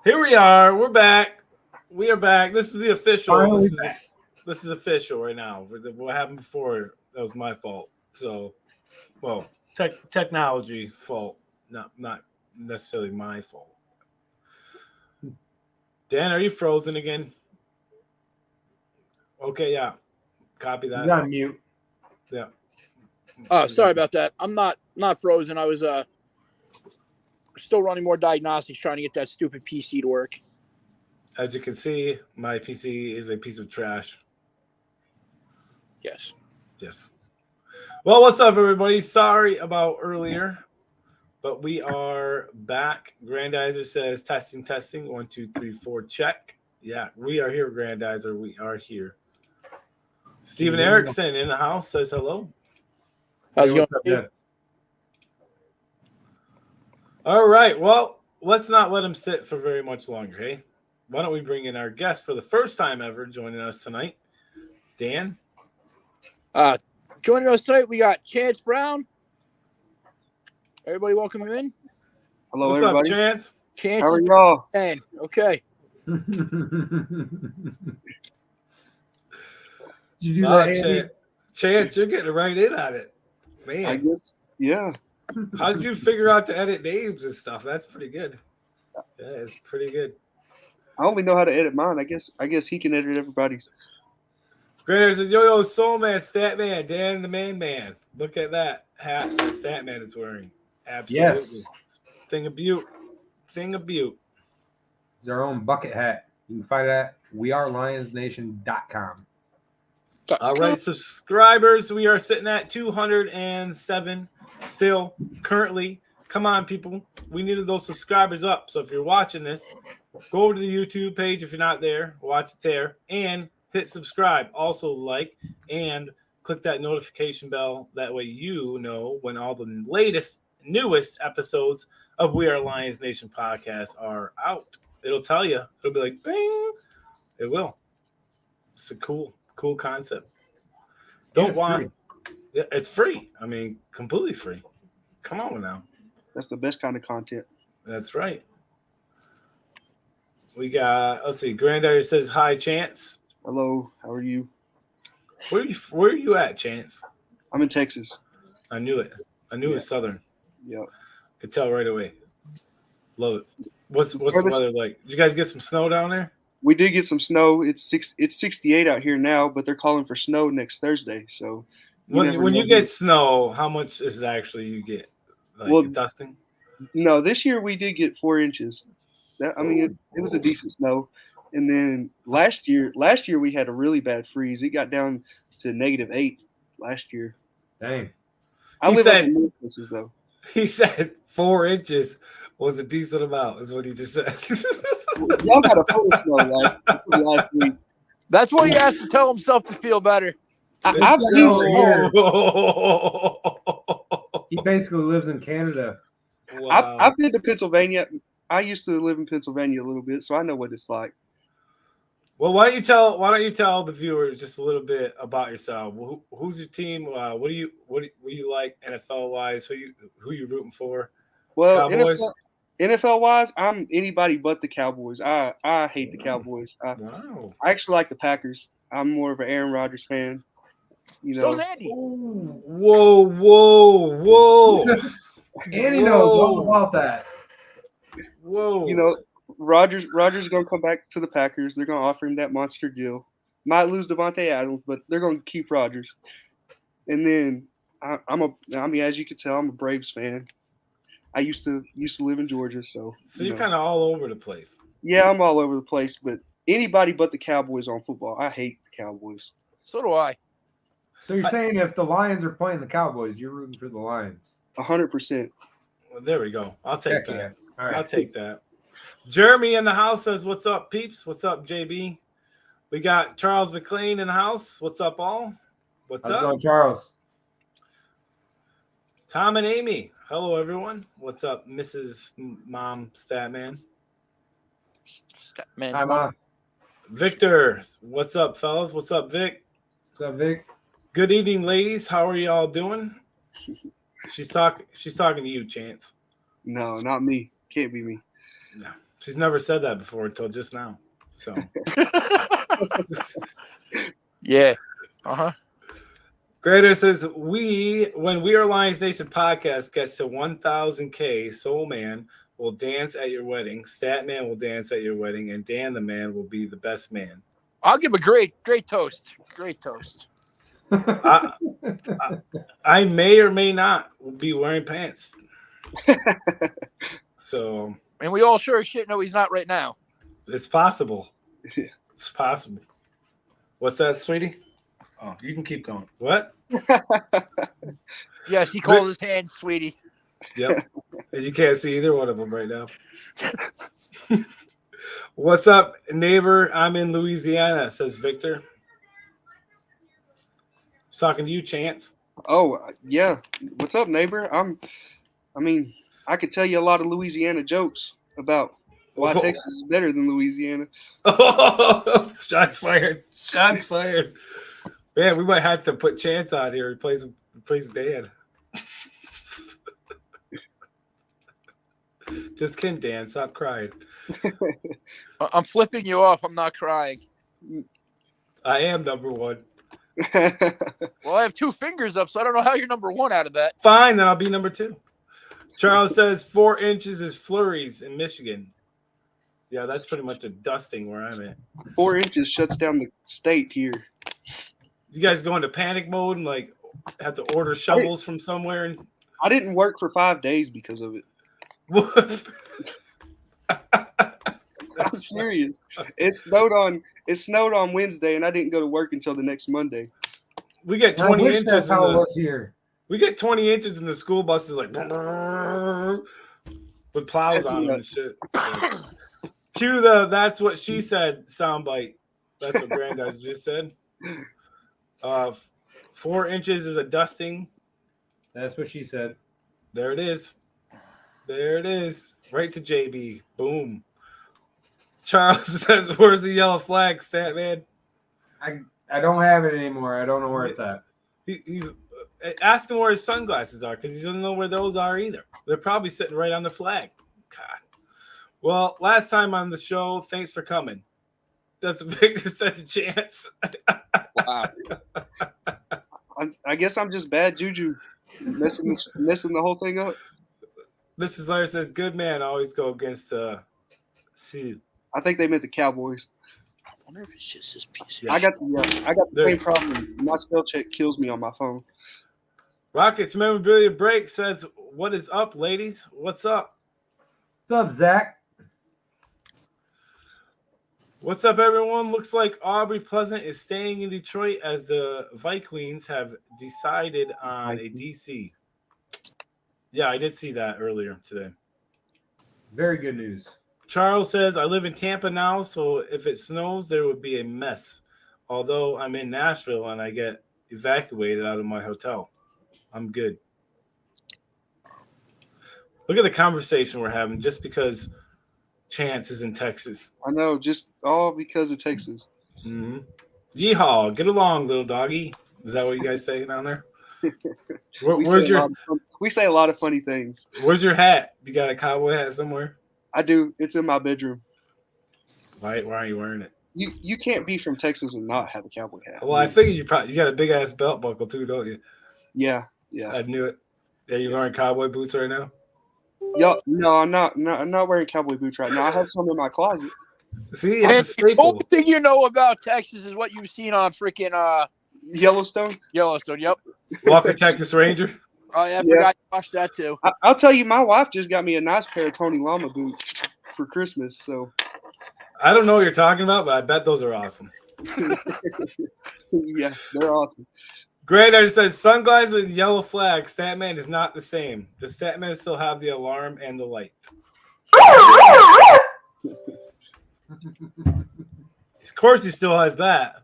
Here we are. We're back. We are back. This is the official. Finally This is, back. this is official right now. What happened before, that was my fault. So, well, technology's fault, not necessarily my fault. Dan, are you frozen again? Okay, yeah. Copy He's that. on mute. Yeah. Sorry about that. I'm not frozen. I was still running more diagnostics trying to get that stupid PC to work. As you can see, my PC is a piece of trash. Yes. Yes. Well, what's up, everybody? Sorry about earlier, but we are back. Grandizer says testing. 1, 2, 3, 4, check. Yeah, we are here, Grandizer. We are here. Stephen Erickson in the house says hello. How's it What's going? up, Jeff? All right. Well, let's not let him sit for very much longer, hey? Why don't we bring in our guest for the first time ever joining us tonight, Dan? Joining us tonight, we got Chance Brown. Everybody, welcome him in. Hello, What's everybody. up, Chance? Chance. How are y'all? And okay. Did you do Wow, that, Andy? Chance, you're getting right in on it. Man, I guess, yeah. how did you figure out to edit names and stuff? That's pretty good. Yeah, it's pretty good. I only know how to edit mine. I guess he can edit everybody's. Granddad says, Yo, Soul Man, Stat Man, Dan the Man. Look at that hat that Stat Man is wearing. Absolutely. Yes. Thing of beaut. It's our own bucket hat. You can find it at wearelionsnation.com. All right, subscribers, we are sitting at 207 still currently. Come on, people. We needed those subscribers up. So if you're watching this, go over to the YouTube page. If you're not there, watch it there and hit subscribe. Also like and click that notification bell. That way you know when all the latest, newest episodes of We Are Lions Nation podcast are out. It'll tell you. It'll be like, bing. It will. It's a cool concept. It's free. I mean, completely free. Come on now. That's the best kind of content. That's right. We got, let's see, Granddaddy says hi, Chance. Hello, how are you? Where are you at, Chance? I'm in Texas. I knew it. It was Southern. Yep. Could tell right away. Love it. What's the weather like? Did you guys get some snow down there? We did get some snow. It's 68 out here now, but they're calling for snow next Thursday. So when you get snow, how much is it actually you get? Like dusting? No, this year we did get 4 inches. It was a decent snow. And then last year we had a really bad freeze. It got down to -8 last year. Dang. I live up in North Texas, though. He said 4 inches was a decent amount, is what he just said. Y'all got a foot of snow last week. That's what he has to tell himself to feel better. I've seen snow. He basically lives in Canada. Wow. I've been to Pennsylvania. I used to live in Pennsylvania a little bit, so I know what it's like. Well, why don't you tell the viewers just a little bit about yourself? Who's your team? What do you like NFL wise? Who you rooting for? Well, Cowboys? NFL wise, I'm anybody but the Cowboys. I hate the Cowboys. Wow. I actually like the Packers. I'm more of an Aaron Rodgers fan. You know. So's Andy. Whoa. Andy knows all about that. Whoa. You know, Rodgers is gonna come back to the Packers. They're gonna offer him that monster deal. Might lose Devontae Adams, but they're gonna keep Rodgers. And then as you can tell, I'm a Braves fan. I used to live in Georgia, so you're kind of all over the place. Yeah, I'm all over the place, but anybody but the Cowboys on football. I hate the Cowboys. So do I. So you're saying if the Lions are playing the Cowboys, you're rooting for the Lions? 100%. Well, there we go. I'll take that. Yeah. All right. I'll take that. Jeremy in the house says, "What's up, peeps? What's up, JB?" We got Charles McLean in the house. What's up, all? What's How's up, it going, Charles? Tom and Amy? Hello, everyone. What's up, Mrs. Mom Statman? Man, Hi, Mom. Victor, what's up, fellas? What's up, Vic? What's up, Vic? Good evening, ladies. How are y'all doing? She's talking to you, Chance. No, not me. Can't be me. No. She's never said that before until just now. So Yeah. Uh-huh. Grader says, when We Are Lions Nation podcast gets to 1,000K, Soul Man will dance at your wedding, Stat Man will dance at your wedding, and Dan the Man will be the best man. I'll give a great toast. Great toast. I may or may not be wearing pants. So, And we all sure as shit know he's not right now. it's possible. It's possible. What's that, sweetie? Oh, you can keep going. What? Yes, he called his hand, sweetie. Yep. And you can't see either one of them right now. What's up, neighbor? I'm in Louisiana, says Victor. Talking to you, Chance. Oh, yeah. What's up, neighbor? I could tell you a lot of Louisiana jokes about why Texas is better than Louisiana. Oh, shots fired. Shots fired. Man, we might have to put Chance out here and replace Dan. Just kidding, Dan. Stop crying. I'm flipping you off. I'm not crying. I am number one. Well, I have 2 fingers up, so I don't know how you're number 1 out of that. Fine, then I'll be number 2. Charles says 4 inches is flurries in Michigan. Yeah, that's pretty much a dusting where I'm at. 4 inches shuts down the state here. You guys go into panic mode and like have to order shovels from somewhere? And I didn't work for 5 days because of it. what? I'm serious. It snowed on Wednesday, and I didn't go to work until the next Monday. We get I 20 wish inches. that's how it was here. We get 20 inches in the school buses, like with plows on them and shit. Cue the "That's what she said" soundbite. That's what Granddad just said. 4 inches is a dusting. That's what she said. There it is. There it is. Right to JB. Boom. Charles says, "Where's the yellow flag, Stat Man?" I don't have it anymore. I don't know where it's at. He's ask him where his sunglasses are because he doesn't know where those are either. They're probably sitting right on the flag. God. Well, last time on the show, thanks for coming. That's what Victor said to Chance. Wow. I guess I'm just bad juju, messing the whole thing up. Mrs. Lair says, "Good man, always go against Sue." I think they meant the Cowboys. I wonder if it's just this piece. Yeah. I got the same problem. My spell check kills me on my phone. Rockets Memorabilia Break says, "What is up, ladies? What's up? What's up, Zach? What's up, everyone? Looks like Aubrey Pleasant is staying in Detroit as the Vikings have decided on a DC." Yeah, I did see that earlier today. Very good news. Charles says, "I live in Tampa now, so if it snows, there would be a mess. Although I'm in Nashville and I get evacuated out of my hotel. I'm good." Look at the conversation we're having just because Chance is in Texas. I know, just all because of Texas. Mm-hmm. Yeehaw, get along, little doggy. Is that what you guys say down there? We say a lot of funny things. Where's your hat? You got a cowboy hat somewhere? I do. It's in my bedroom. Why aren't you wearing it? You can't be from Texas and not have a cowboy hat. Well, I figured you got a big ass belt buckle too, don't you? Yeah. I knew it. Are you wearing cowboy boots right now? Yo, no, I'm not wearing cowboy boots right now. I have some in my closet. See, And it's a the staple. only thing you know about Texas is what you've seen on freaking Yellowstone. Yellowstone. Yep. Walker Texas Ranger. Oh, yeah, I forgot you watched that too. I'll tell you, my wife just got me a nice pair of Tony Lama boots for Christmas. So I don't know what you're talking about, but I bet those are awesome. yeah, they're awesome. Great. I says sunglasses and yellow flag. Statman is not the same. Does Statman still have the alarm and the light? Of course, he still has that.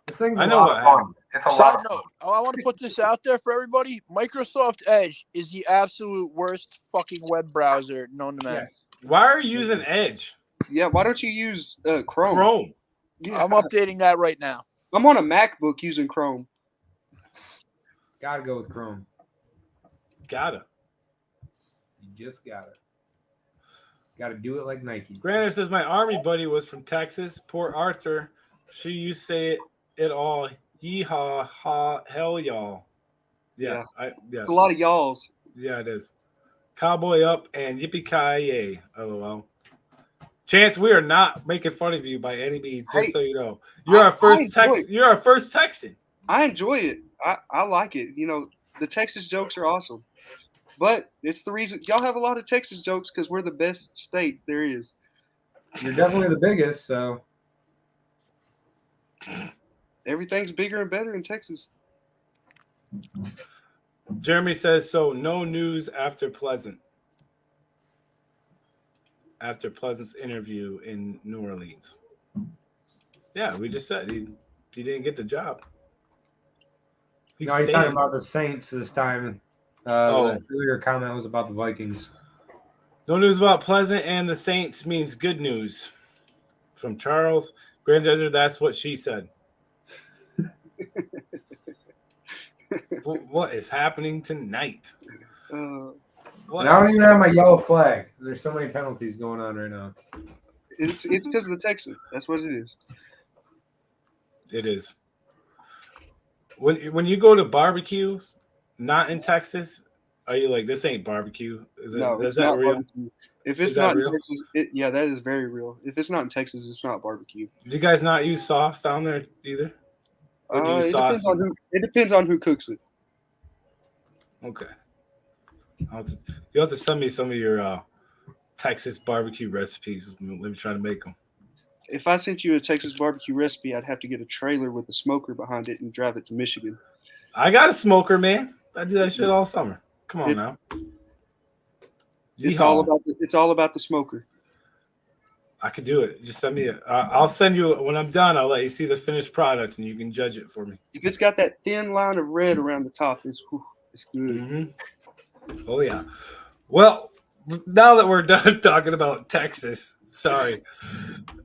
This thing's I a know lot what of fun. It's a lot Side of fun. note, I want to put this out there for everybody. Microsoft Edge is the absolute worst fucking web browser known to man. Yes. Why are you using Edge? Yeah, why don't you use Chrome? Chrome. Yeah, I'm updating that right now. I'm on a MacBook using Chrome. Gotta go with Chrome. Gotta. You just got to do it like Nike. Granted says my army buddy was from Texas, Port Arthur. She used to say it all. Yeehaw, ha, hell y'all. Yeah. It's a lot of y'alls. Yeah, it is. Cowboy up and yippee-ki-yay. LOL. Chance, we are not making fun of you by any means, just so you know. You're our first Texan. I enjoy it. I like it. You know, the Texas jokes are awesome. But it's the reason y'all have a lot of Texas jokes because we're the best state there is. You're definitely the biggest, so Everything's bigger and better in Texas. Jeremy says, so no news after Pleasant. After Pleasant's interview in New Orleans. Yeah, we just said he didn't get the job. he's talking about the Saints this time. The earlier comment was about the Vikings. No news about Pleasant and the Saints means good news. From Charles. Grand Desert, that's what she said. What is happening tonight? I don't even have my yellow flag. There's so many penalties going on right now. It's because of the Texans. That's what it is. It is. When you go to barbecues, not in Texas, are you like, this ain't barbecue? Is that real? Barbecue. If it's not in Texas, that is very real. If it's not in Texas, it's not barbecue. Do you guys not use sauce down there either? It depends on who cooks it. Okay. You'll have to send me some of your Texas barbecue recipes. Let me try to make them. If I sent you a Texas barbecue recipe, I'd have to get a trailer with a smoker behind it and drive it to Michigan. I got a smoker, man. I do that shit all summer. Come on now. It's all about the smoker. I could do it. Just send me I'll send you when I'm done. I'll let you see the finished product and you can judge it for me. If it's got that thin line of red around the top, it's good. Mm-hmm. Oh yeah. Well, now that we're done talking about Texas,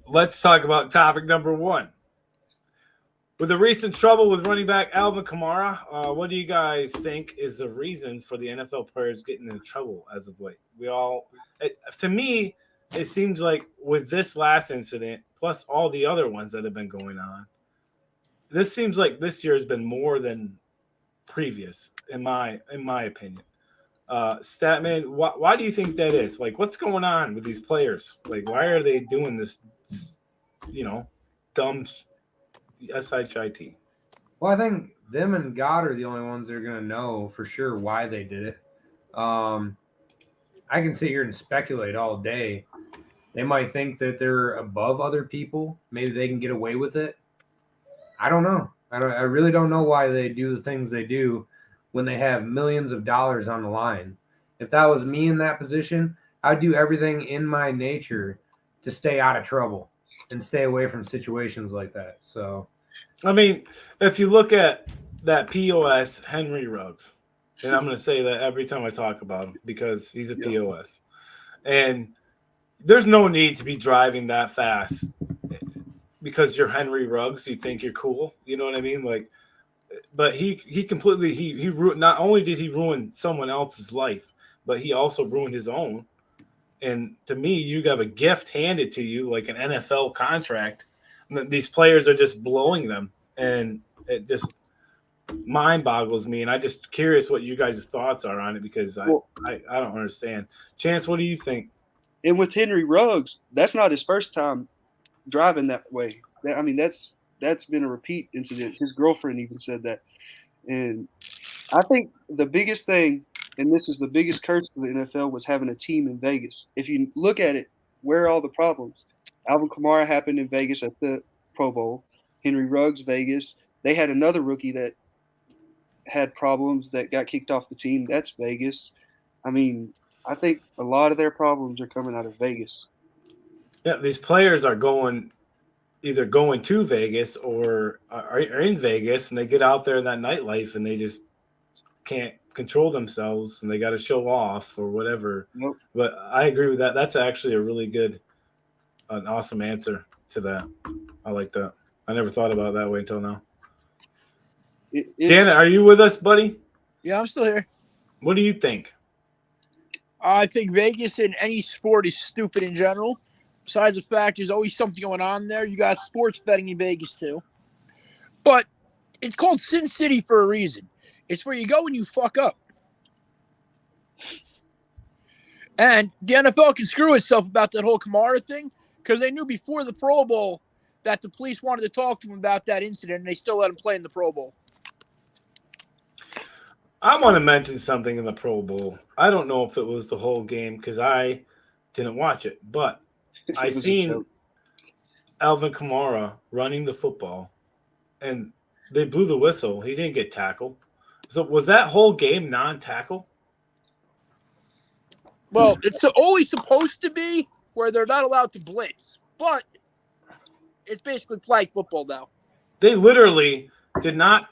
let's talk about topic number 1. With the recent trouble with running back Alvin Kamara, what do you guys think is the reason for the NFL players getting in trouble as of late? To me, it seems like with this last incident, plus all the other ones that have been going on, this seems like this year has been more than previous, in my opinion. Statman, why do you think that is? Like, what's going on with these players? Like, why are they doing this, dumb SHIT? Well, I think them and God are the only ones that are going to know for sure why they did it. I can sit here and speculate all day. They might think that they're above other people. Maybe they can get away with it. I don't know. I really don't know why they do the things they do when they have millions of dollars on the line. If that was me in that position, I'd do everything in my nature to stay out of trouble and stay away from situations like that. So, I mean, if you look at that POS, Henry Ruggs, and I'm going to say that every time I talk about him because he's a POS. And there's no need to be driving that fast because you're Henry Ruggs. You think you're cool. You know what I mean? Like, but he completely, not only did he ruin someone else's life, but he also ruined his own. And to me, you have a gift handed to you, like an NFL contract. These players are just blowing them. And it just mind boggles me. And I'm just curious what you guys' thoughts are on it because I don't understand. Chance, what do you think? And with Henry Ruggs, that's not his first time driving that way. I mean, that's been a repeat incident. His girlfriend even said that. And I think the biggest thing, and this is the biggest curse for the NFL, was having a team in Vegas. If you look at it, where are all the problems? Alvin Kamara happened in Vegas at the Pro Bowl. Henry Ruggs, Vegas. They had another rookie that had problems that got kicked off the team. That's Vegas. I mean, I think a lot of their problems are coming out of Vegas. Yeah, these players are either going to Vegas or are in Vegas, and they get out there in that nightlife and they just can't control themselves and they got to show off or whatever. Nope. But I agree with that. That's actually a really good, an awesome answer to that. I like that. I never thought about it that way until now. Janet, are you with us, buddy? Yeah, I'm still here. What do you think? I think Vegas in any sport is stupid in general. Besides the fact there's always something going on there. You got sports betting in Vegas too. But it's called Sin City for a reason. It's where you go and you fuck up. And the NFL can screw itself about that whole Kamara thing because they knew before the Pro Bowl that the police wanted to talk to him about that incident, and they still let him play in the Pro Bowl. I want to mention something in the Pro Bowl. I don't know if it was the whole game because I didn't watch it, but I seen Alvin Kamara running the football, and they blew the whistle. He didn't get tackled. So was that whole game non-tackle? Well, it's always supposed to be where they're not allowed to blitz, but it's basically flag football now. They literally did not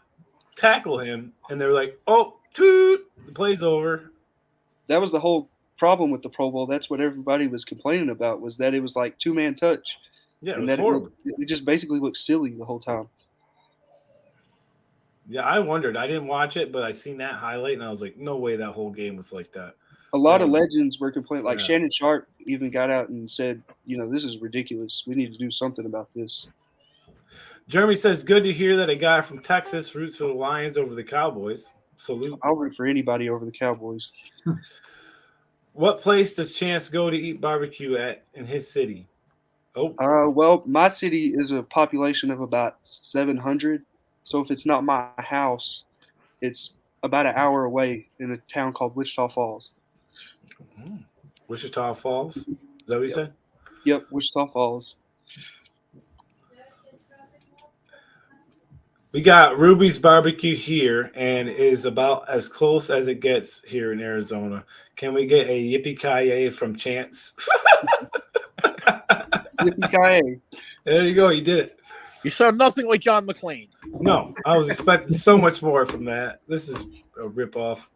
tackle him, and they're like, "Oh, toot, the play's over." That was the whole problem with the Pro Bowl. That's what everybody was complaining about, was that it was like two-man touch. Yeah, it and was that horrible. it just basically looked silly the whole time. Yeah, I wondered. I didn't watch it, but I seen that highlight, and I was like, "No way, that whole game was like that." A lot of Yeah. legends were complaining. Like Yeah. Shannon Sharp even got out and said, this is ridiculous. We need to do something about this. Jeremy says, "Good to hear that a guy from Texas roots for the Lions over the Cowboys. Salute." I'll root for anybody over the Cowboys. What place does Chance go to eat barbecue at in his city? Oh, Well, my city is a population of about 700. So if it's not my house, it's about an hour away in a town called Wichita Falls. Wichita Falls. Is that what you said? Yep, Wichita Falls. We got Ruby's Barbecue here and is about as close as it gets here in Arizona. Can we get a yippee-ki-yay from Chance? Yippee-ki-yay. There you go. You did it. You sound nothing like John McClane. No, I was expecting so much more from that. This is a ripoff.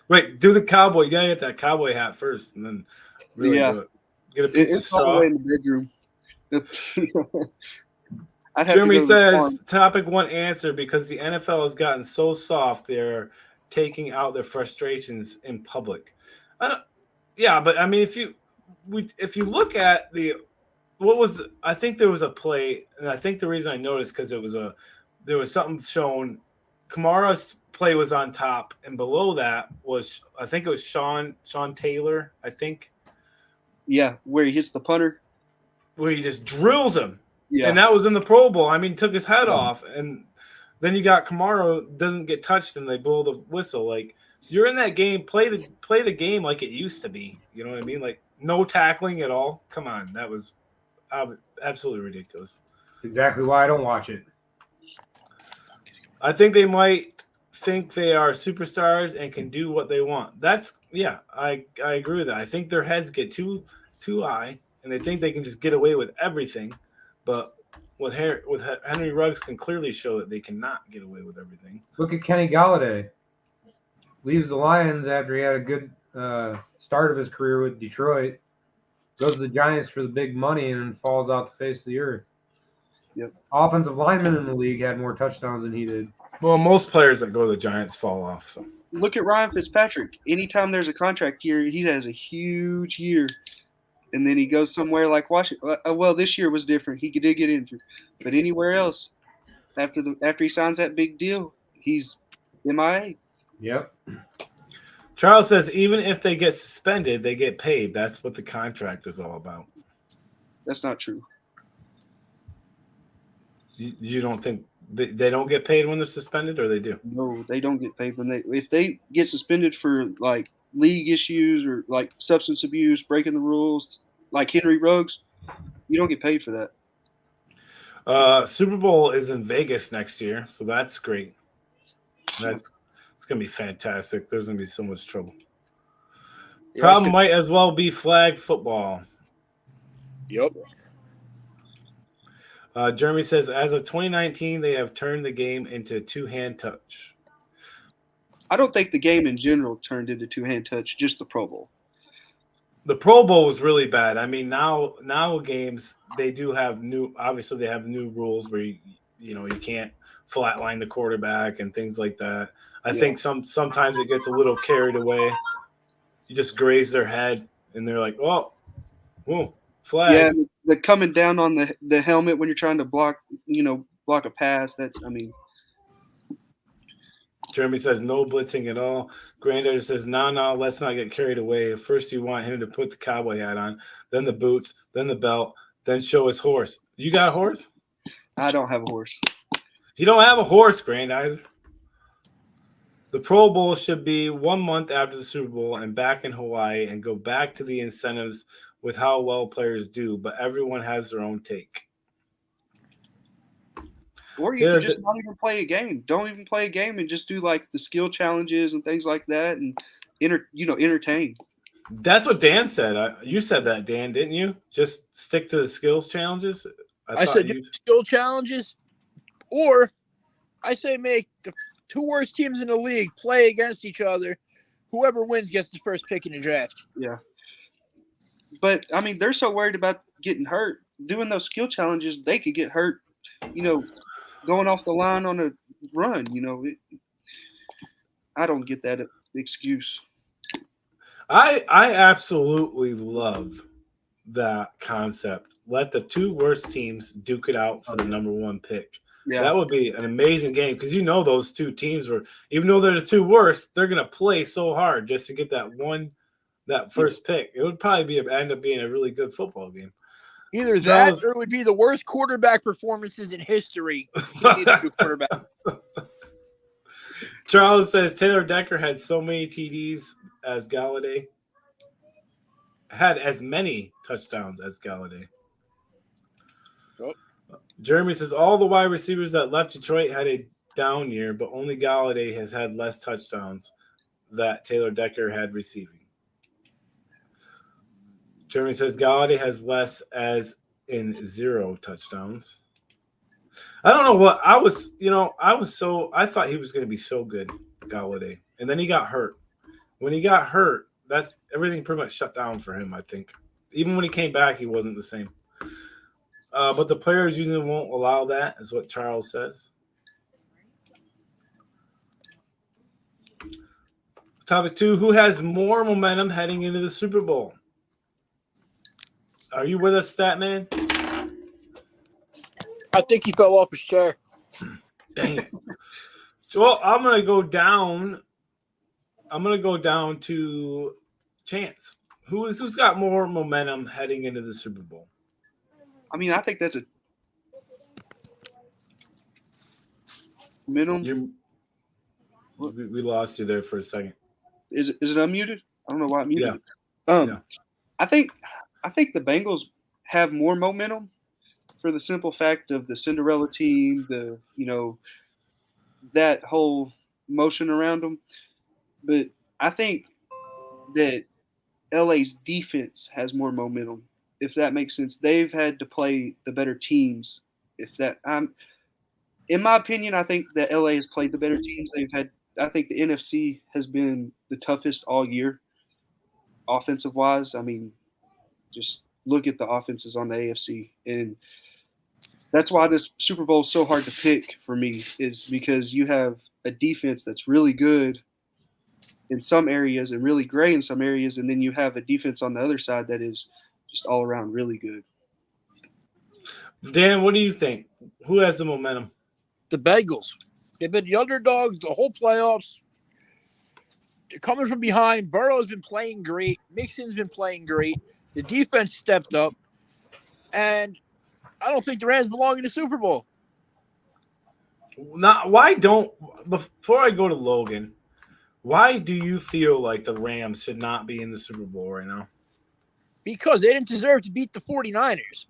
Wait, do the cowboy. You got to get that cowboy hat first and then really do it. Get a piece of It's all the straw. way in the bedroom. I'd have Jeremy to go to the farm. says, topic one answer, because the NFL has gotten so soft, they're taking out their frustrations in public. Yeah, but I mean, if you look at I think there was a play, and I think the reason I noticed because there was something shown. Kamara's play was on top, and below that was, I think it was Sean Taylor, I think. Yeah, where he hits the punter. Where he just drills him. Yeah. And that was in the Pro Bowl. I mean, took his head off. And then you got Kamara doesn't get touched and they blow the whistle. Like, you're in that game, play the game like it used to be. You know what I mean? Like, no tackling at all. Come on. That was absolutely ridiculous. That's exactly why I don't watch it. I think they might think they are superstars and can do what they want. I agree with that. I think their heads get too high and they think they can just get away with everything. But with Henry Ruggs can clearly show that they cannot get away with everything. Look at Kenny Galladay. Leaves the Lions after he had a good start of his career with Detroit. Goes to the Giants for the big money and then falls off the face of the earth. Yep. Offensive linemen in the league had more touchdowns than he did. Well, most players that go to the Giants fall off. So Look at Ryan Fitzpatrick. Anytime there's a contract year, he has a huge year. And then he goes somewhere like Washington. Well, this year was different. He did get injured. But anywhere else, after he signs that big deal, he's MIA. Yep. Charles says even if they get suspended, they get paid. That's what the contract is all about. That's not true. You don't think they don't get paid when they're suspended, or they do? No, they don't get paid if they get suspended for like league issues or like substance abuse, breaking the rules, like Henry Ruggs. You don't get paid for that. Super Bowl is in Vegas next year, so that's great. It's gonna be fantastic. There's gonna be so much trouble. Yeah, Problem might as well be flag football. Yep. Jeremy says, as of 2019, they have turned the game into two-hand touch. I don't think the game in general turned into two-hand touch, just the Pro Bowl. The Pro Bowl was really bad. I mean, now games, they do have obviously they have new rules where you can't flatline the quarterback and things like that. I think sometimes it gets a little carried away. you just graze their head, and they're like, "Oh, whoa, flag." Yeah, the coming down on the helmet when you're trying to block a pass. Jeremy says no blitzing at all. Granddaughter says, no, let's not get carried away. First, you want him to put the cowboy hat on, then the boots, then the belt, then show his horse. You got a horse? I don't have a horse. You don't have a horse, Granddaughter. The Pro Bowl should be 1 month after the Super Bowl and back in Hawaii and go back to the incentives with how well players do, but everyone has their own take. Or you can just not even play a game. Don't even play a game and just do like the skill challenges and things like that and entertain. That's what Dan said. You said that, Dan, didn't you? Just stick to the skills challenges. I said skill challenges, or I say make the 2 worst teams in the league play against each other. Whoever wins gets the first pick in the draft. Yeah. But, I mean, they're so worried about getting hurt. Doing those skill challenges, they could get hurt, going off the line on a run. I don't get that excuse. I absolutely love that concept. Let the 2 worst teams duke it out for the number 1 pick. Yeah. That would be an amazing game because those 2 teams were, even though they're the 2 worst, they're going to play so hard just to get that first pick. It would probably end up being a really good football game. Either that or it would be the worst quarterback performances in history. Quarterback. Charles says Taylor Decker had so many TDs as Galladay. Had as many touchdowns as Galladay. Oh. Jeremy says all the wide receivers that left Detroit had a down year, but only Galladay has had less touchdowns that Taylor Decker had receiving. Jeremy says Galladay has less as in 0 touchdowns. I don't know what I thought he was going to be so good, Galladay. And then he got hurt. When he got hurt, that's everything pretty much shut down for him, I think. Even when he came back, he wasn't the same. But the players usually won't allow that, is what Charles says. Topic 2, who has more momentum heading into the Super Bowl? Are you with us, Statman? I think he fell off his chair. Dang it. Well, I'm going to go down. I'm going to go down to Chance. Who's got more momentum heading into the Super Bowl? I mean, I think that's a minimum. We lost you there for a second. Is it unmuted? I don't know why I muted. Yeah. I think the Bengals have more momentum for the simple fact of the Cinderella team, that whole motion around them. But I think that LA's defense has more momentum, if that makes sense. They've had to play the better teams. In my opinion, I think that LA has played the better teams. I think the NFC has been the toughest all year, offensive wise. I mean, just look at the offenses on the AFC, and that's why this Super Bowl is so hard to pick for me, is because you have a defense that's really good in some areas and really great in some areas, and then you have a defense on the other side that is just all around really good. Dan, what do you think? Who has the momentum? The Bengals. They've been the underdogs the whole playoffs. They're coming from behind. Burrow's been playing great. Mixon's been playing great. The defense stepped up. And I don't think the Rams belong in the Super Bowl. Before I go to Logan, why do you feel like the Rams should not be in the Super Bowl right now? Because they didn't deserve to beat the 49ers.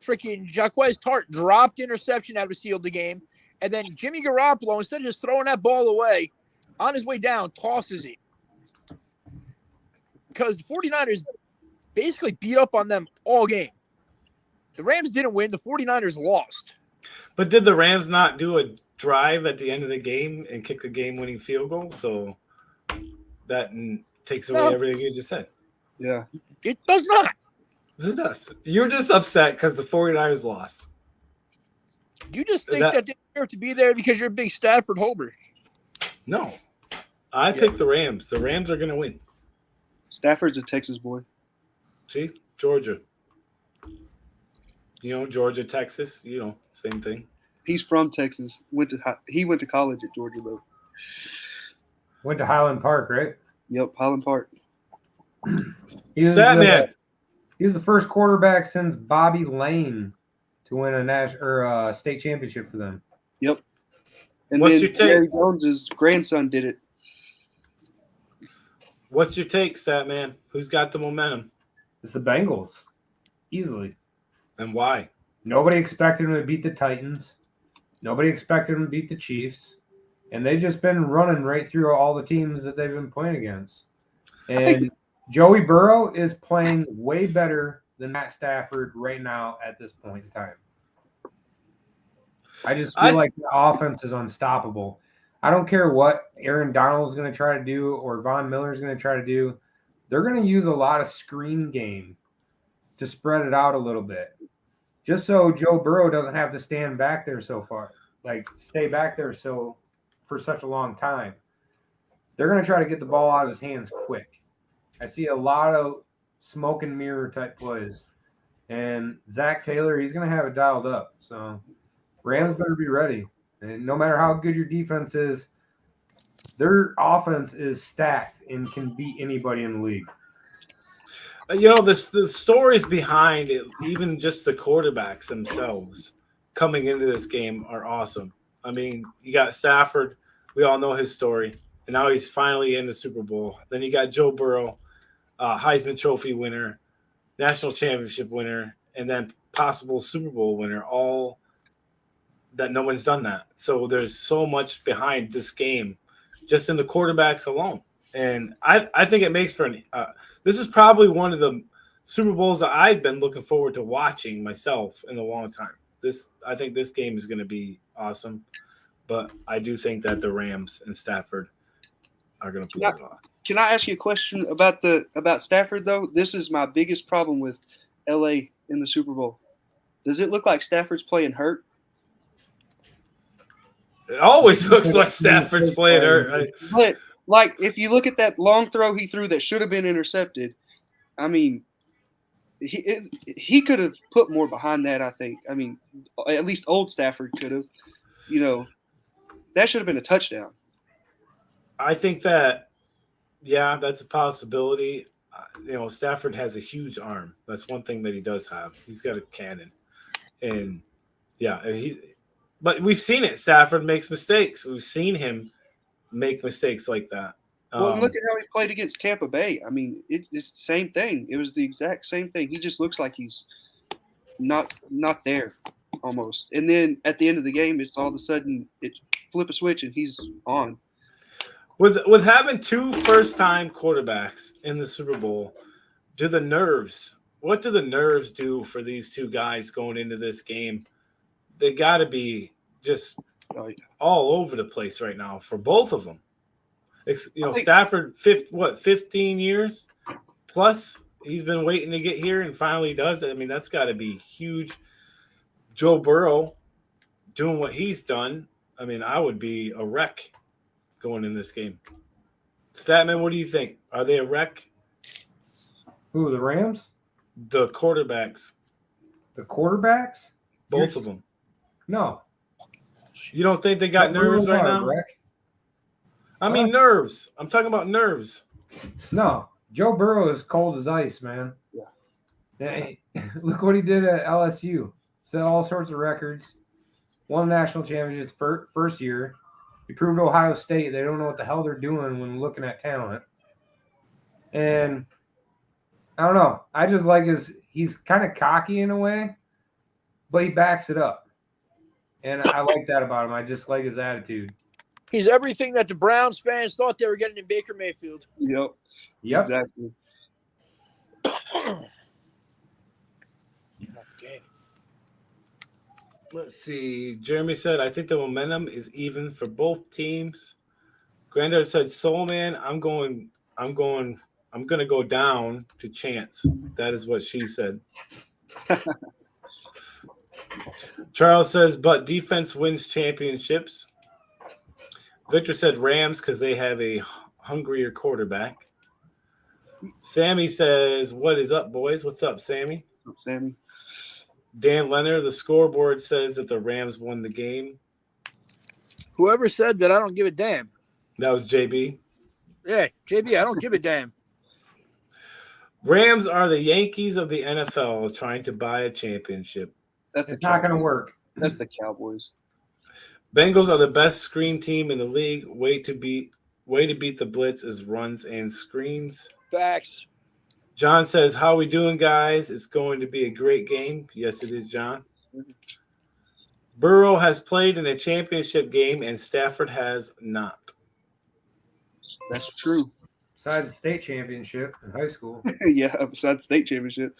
Freaking Jaquez Tart dropped interception that would seal the game. And then Jimmy Garoppolo, instead of just throwing that ball away, on his way down, tosses it. Because the 49ers basically beat up on them all game. The Rams didn't win. The 49ers lost. But did the Rams not do a drive at the end of the game and kick the game-winning field goal? So that takes away everything you just said. Yeah. It does not. It does. You're just upset because the 49ers lost. You just think that they deserve to be there because you're a big Stafford Holber. No. I picked the Rams. The Rams are going to win. Stafford's a Texas boy. See, Georgia. Georgia, Texas. Same thing. He's from Texas. He went to college at Georgia though. Went to Highland Park, right? Yep, Highland Park. Statman. He was the first quarterback since Bobby Lane to win a state championship for them. Yep. And What's then your take? Jerry Jones's grandson did it. What's your take, Statman? Who's got the momentum? It's the Bengals, easily. And why? Nobody expected them to beat the Titans. Nobody expected them to beat the Chiefs. And they've just been running right through all the teams that they've been playing against. And Joey Burrow is playing way better than Matt Stafford right now at this point in time. I just feel like the offense is unstoppable. I don't care what Aaron Donald is going to try to do or Von Miller is going to try to do. They're going to use a lot of screen game to spread it out a little bit. Just so Joe Burrow doesn't have to stand back there stay back there for such a long time. They're going to try to get the ball out of his hands quick. I see a lot of smoke and mirror type plays. And Zach Taylor, he's going to have it dialed up. So Rams better be ready. And no matter how good your defense is, their offense is stacked and can beat anybody in the league. The stories behind it, even just the quarterbacks themselves coming into this game are awesome. I mean, you got Stafford. We all know his story. And now he's finally in the Super Bowl. Then you got Joe Burrow, Heisman Trophy winner, national championship winner, and then possible Super Bowl winner, all that no one's done that. So there's so much behind this game just in the quarterbacks alone. And I think it makes for this is probably one of the Super Bowls that I've been looking forward to watching myself in a long time. I think this game is going to be awesome, but I do think that the Rams and Stafford are going to pull it off. Can I ask you a question about Stafford though? This is my biggest problem with LA in the Super Bowl. Does it look like Stafford's playing hurt? It always looks like Stafford's playing hurt. Right? But if you look at that long throw he threw that should have been intercepted, I mean, he could have put more behind that. I think. I mean, at least old Stafford could have. That should have been a touchdown. I think that, yeah, that's a possibility. Stafford has a huge arm. That's one thing that he does have. He's got a cannon, and yeah, but we've seen it. Stafford makes mistakes. We've seen him make mistakes like that. Well, look at how he played against Tampa Bay. I mean, it's the same thing. It was the exact same thing. He just looks like he's not there almost. And then at the end of the game, it's all of a sudden it's flip a switch and he's on. With having two first-time quarterbacks in the Super Bowl, what do the nerves do for these two guys going into this game? They got to be just all over the place right now for both of them. Stafford, 15 years plus, he's been waiting to get here and finally does it. I mean, that's got to be huge. Joe Burrow doing what he's done. I mean, I would be a wreck going in this game. Statman, what do you think? Are they a wreck? Who, the Rams? The quarterbacks. The quarterbacks? Both of them. No. You don't think they got nerves right now? Wreck? I mean, nerves. I'm talking about nerves. No. Joe Burrow is cold as ice, man. Yeah. Hey, look what he did at LSU. Set all sorts of records. Won national championships first year. He proved Ohio State they don't know what the hell they're doing when looking at talent. And I don't know. I just like he's kind of cocky in a way, but he backs it up. And I like that about him. I just like his attitude. He's everything that the Browns fans thought they were getting in Baker Mayfield. Yep. Exactly. Let's see. Jeremy said, I think the momentum is even for both teams. Granddad said, Soul Man, I'm going to go down to chance. That is what she said. Charles says, but defense wins championships. Victor said Rams because they have a hungrier quarterback. Sammy says, "What is up, boys? What's up, Sammy?" Sammy. Dan Leonard, the scoreboard says that the Rams won the game. Whoever said that, I don't give a damn. That was JB. Yeah, JB, I don't give a damn. Rams are the Yankees of the NFL trying to buy a championship. It's not going to work. That's the Cowboys. Bengals are the best screen team in the league. Way to beat the blitz is runs and screens. Facts. John says, "How we doing, guys? It's going to be a great game." Yes, it is, John. Burrow has played in a championship game, and Stafford has not. That's true. Besides the state championship in high school. Yeah, besides state championship.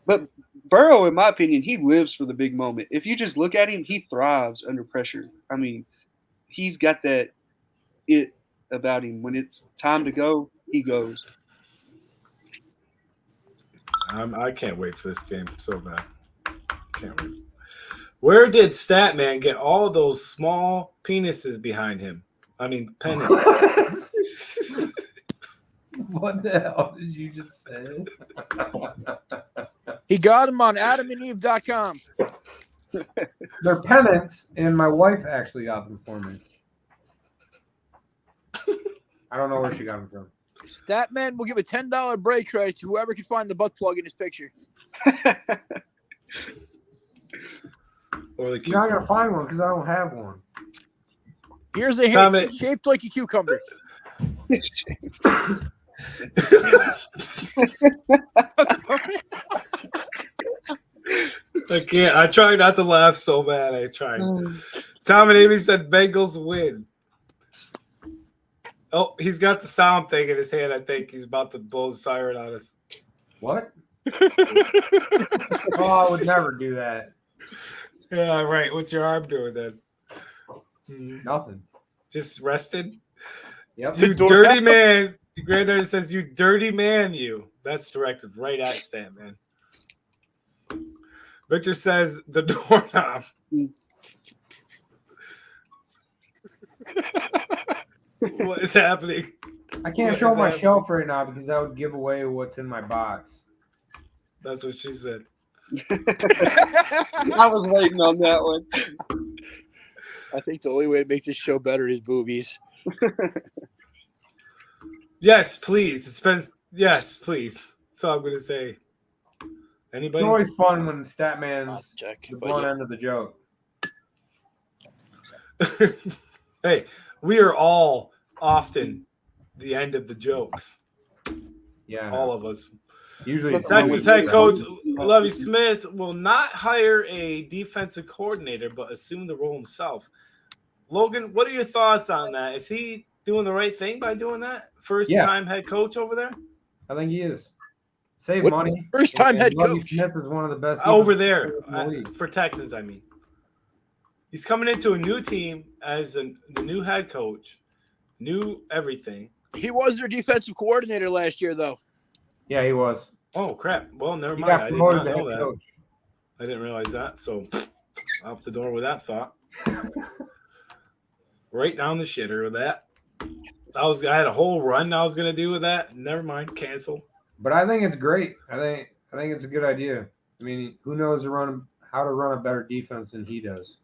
But Burrow, in my opinion, he lives for the big moment. If you just look at him, he thrives under pressure. I mean, he's got that it about him. When it's time to go, he goes. I can't wait for this game so bad. Can't wait. Where did Statman get all those small penises behind him? I mean, pennants. What the hell did you just say? He got them on adamandeve.com. They're pennants, and my wife actually got them for me. I don't know where she got them from. Statman will give a $10 break credit to whoever can find the butt plug in his picture. Or the You're not going to find one because I don't have one. Here's a Tommy. hint shaped like a cucumber. I can't. I try not to laugh so bad. I tried. Tom and Amy said Bengals win. Oh, he's got the sound thing in his hand. I think he's about to blow the siren on us. What? Oh, I would never do that. Yeah, right. What's your arm doing then? Nothing. Just rested? Yep. You dirty man. Your granddaughter says, "You dirty man, you." That's directed right at Stan, man. Victor says, "The doorknob." What is happening? I can't show my shelf right now because that would give away what's in my box. That's what she said. I was waiting on that one. I think the only way to make this show better is boobies. Yes, please. Yes, please. That's all I'm going to say. Anybody? It's always fun when Statman's Check. the blunt end of the joke. Hey, we are all often the end of the jokes. Yeah. All of us. Usually Texas head coach Lovie Smith will not hire a defensive coordinator, but assume the role himself. Logan, what are your thoughts on that? Is he doing the right thing by doing that? First-time head coach over there? I think he is. Save money. First-time head Lovie coach. Smith is one of the best Over there. in the league. For Texans, I mean. He's coming into a new team as the new head coach, new everything. He was their defensive coordinator last year, though. Yeah, he was. Oh, crap. Well, never He mind. got I did promoted not to know head that. coach. I didn't realize that. So, out the door with that thought. Right down the shitter with that. I had a whole run I was going to do with that. Never mind. Cancel. But I think it's great. I think it's a good idea. I mean, who knows how to run a better defense than he does?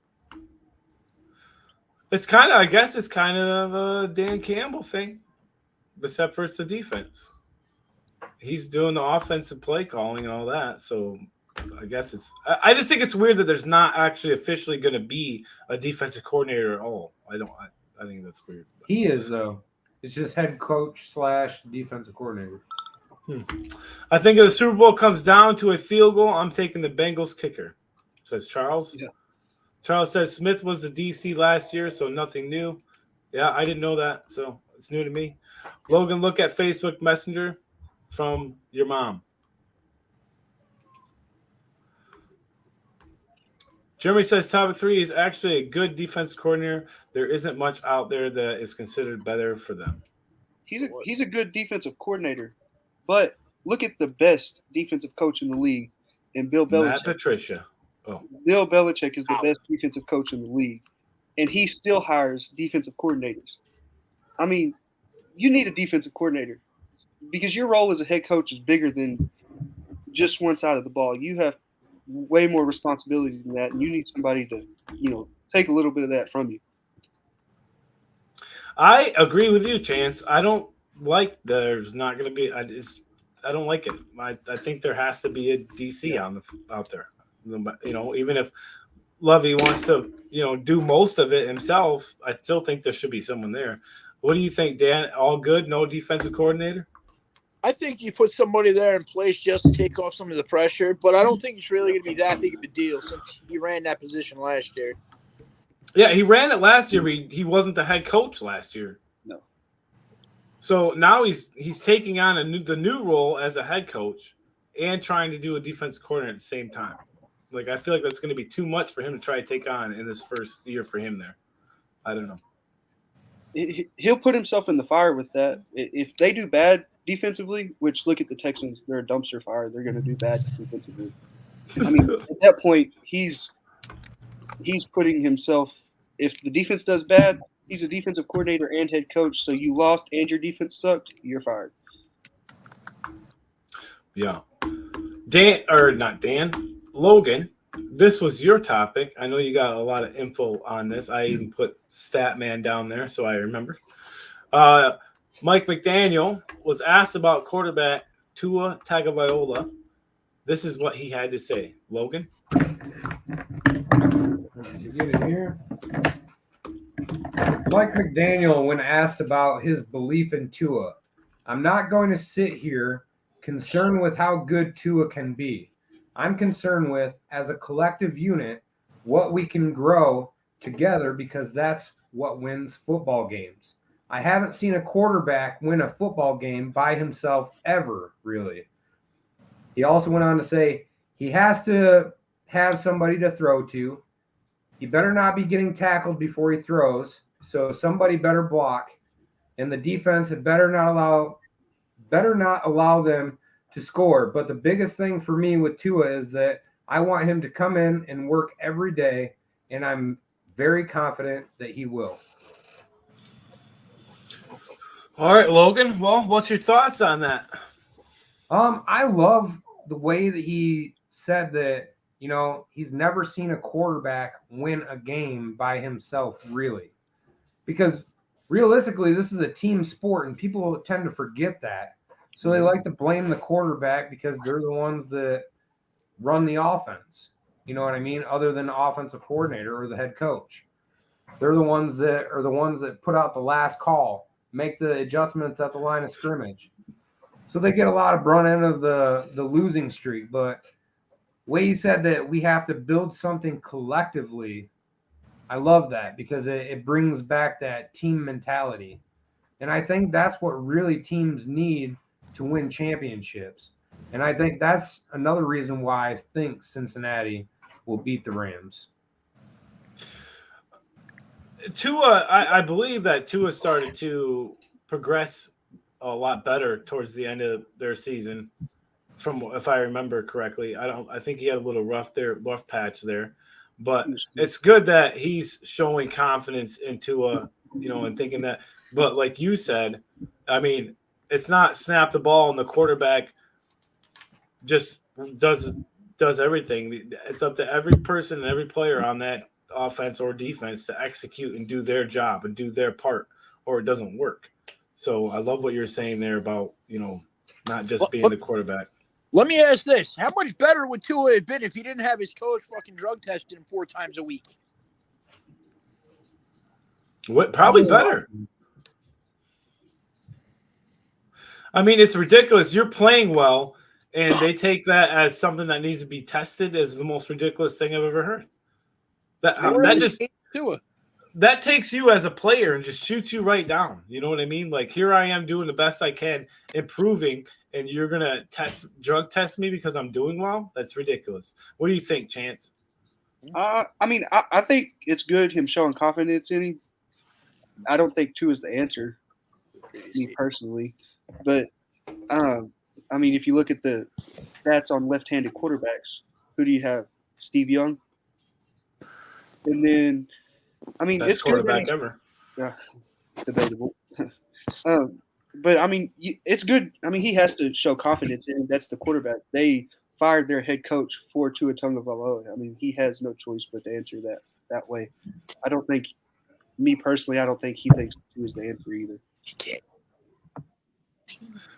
I guess it's kind of a Dan Campbell thing, except for it's the defense. He's doing the offensive play calling and all that. So I guess I just think it's weird that there's not actually officially going to be a defensive coordinator at all. I think that's weird. He is, though. It's just head coach / defensive coordinator. I think if the Super Bowl comes down to a field goal, I'm taking the Bengals kicker, says Charles. Yeah. Charles says Smith was the DC last year, so nothing new. Yeah, I didn't know that, so it's new to me. Logan, look at Facebook Messenger from your mom. Jeremy says top 3 is actually a good defense coordinator. There isn't much out there that is considered better for them. He's a good defensive coordinator, but look at the best defensive coach in the league, and Bill Belichick. Matt Patricia. Oh. Bill Belichick is the best defensive coach in the league, and he still hires defensive coordinators. I mean, you need a defensive coordinator. because your role as a head coach is bigger than just one side of the ball. You have way more responsibility than that, and you need somebody to, take a little bit of that from you. I agree with you, Chance. I don't like there's not going to be. I don't like it. I think there has to be a DC out there. Even if Lovey wants to, do most of it himself, I still think there should be someone there. What do you think, Dan? All good? No defensive coordinator? I think you put somebody there in place just to take off some of the pressure, but I don't think it's really going to be that big of a deal since he ran that position last year. Yeah, he ran it last year, but he wasn't the head coach last year. No. So now he's taking on the new role as a head coach and trying to do a defensive coordinator at the same time. Like, I feel like that's going to be too much for him to try to take on in this first year for him there. I don't know. He'll put himself in the fire with that. If they do bad defensively, which look at the Texans, they're a dumpster fire. They're going to do bad defensively. I mean, at that point, he's putting himself. If the defense does bad, he's a defensive coordinator and head coach. So you lost and your defense sucked. You're fired. Yeah. Logan, this was your topic. I know you got a lot of info on this. I even put Statman down there, so I remember. Mike McDaniel was asked about quarterback Tua Tagovailoa. This is what he had to say. Logan? Did you get it here? Mike McDaniel, when asked about his belief in Tua, I'm not going to sit here concerned with how good Tua can be. I'm concerned with, as a collective unit, what we can grow together because that's what wins football games. I haven't seen a quarterback win a football game by himself ever, really. He also went on to say he has to have somebody to throw to. He better not be getting tackled before he throws, so somebody better block. And the defense had better not allow them to score. But the biggest thing for me with Tua is that I want him to come in and work every day, and I'm very confident that he will. All right, Logan. Well, what's your thoughts on that? I love the way that he said that, he's never seen a quarterback win a game by himself, really. Because realistically, this is a team sport, and people tend to forget that. So they like to blame the quarterback because they're the ones that run the offense. You know what I mean? Other than the offensive coordinator or the head coach. They're the ones that put out the last call, make the adjustments at the line of scrimmage. So they get a lot of brunt end of the losing streak. But the way he said that we have to build something collectively, I love that because it brings back that team mentality. And I think that's what really teams need to win championships. And I think that's another reason why I think Cincinnati will beat the Rams. Tua, I believe that Tua started to progress a lot better towards the end of their season. From if I remember correctly, I think he had a little rough patch there, but it's good that he's showing confidence in Tua, and thinking that. But like you said, I mean, it's not snap the ball and the quarterback just does everything. It's up to every person and every player on that offense or defense to execute and do their job and do their part, or it doesn't work. So I love what you're saying there about, not just being the quarterback. Let me ask this. How much better would Tua have been if he didn't have his coach fucking drug testing him 4 times a week? What? Probably better. I mean, it's ridiculous. You're playing well, and they take that as something that needs to be tested as the most ridiculous thing I've ever heard. That takes you as a player and just shoots you right down. You know what I mean? Like, here I am doing the best I can, improving, and you're going to drug test me because I'm doing well? That's ridiculous. What do you think, Chance? I think it's good him showing confidence in him. I don't think Tua is the answer, me personally. But, if you look at the stats on left-handed quarterbacks, who do you have? Steve Young? And then – best it's quarterback good ever. Yeah, debatable. But I mean, it's good. I mean, he has to show confidence, and that's the quarterback. They fired their head coach for Tua Tagovailoa. I mean, he has no choice but to answer that way. I don't think, me personally, I don't think he thinks Tua is the answer either.